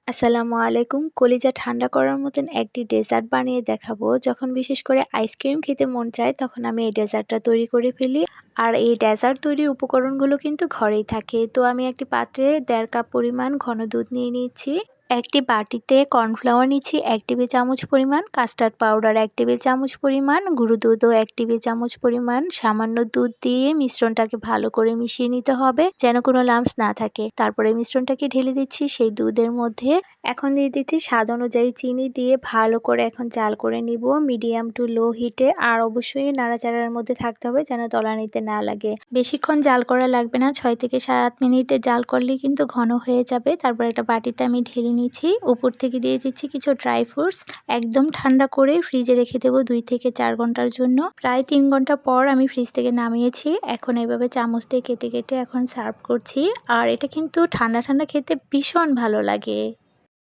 আসসালামু আলাইকুম। কলিজা ঠান্ডা করার মতন একটি ডেজার্ট বানিয়ে দেখাবো। যখন বিশেষ করে আইসক্রিম খেতে মন চায় তখন আমি এই ডেজার্টটা তৈরি করে ফেলি। আর এই ডেজার্ট তৈরির উপকরণগুলো কিন্তু ঘরেই থাকে। তো আমি একটি পাত্রে 1.5 কাপ পরিমাণ ঘন দুধ নিয়ে নিচ্ছি। একটি বাটিতে কর্নফ্লাওয়ার নিচ্ছি 1 টেবিল চামচ পরিমাণ, কাস্টার্ড পাউডার 1 টেবিল চামচ পরিমাণ, গুঁড়ো দুধও 1 টেবিল চামচ পরিমাণ। সামান্য দুধ দিয়ে মিশ্রণটাকে ভালো করে মিশিয়ে নিতে হবে যেন কোনো লাম্পস না থাকে। তারপরে মিশ্রণটাকে ঢেলে দিচ্ছি সেই দুধের মধ্যে। এখন দিয়ে দিচ্ছি স্বাদ অনুযায়ী চিনি দিয়ে ভালো করে এখন জাল করে নিব মিডিয়াম টু লো হিটে। আর অবশ্যই নাড়াচাড়ার মধ্যে থাকতে হবে যেন তলানিতে না লাগে। বেশিক্ষণ জাল করা লাগবে না, 6 থেকে 7 মিনিটে জাল করলেই কিন্তু ঘন হয়ে যাবে। তারপর একটা বাটিতে আমি ঢেলে নিচ্ছি। উপর থেকে দিয়ে দিচ্ছি কিছু ড্রাই ফ্রুটস। একদম ঠান্ডা করে ফ্রিজে রেখে দেবো 2 থেকে 4 ঘন্টার জন্য। প্রায় 3 ঘন্টা পর আমি ফ্রিজ থেকে নামিয়েছি। এখন এইভাবে চামচ দিয়ে কেটে কেটে এখন সার্ভ করছি। আর এটা কিন্তু ঠান্ডা ঠান্ডা খেতে ভীষণ ভালো লাগে।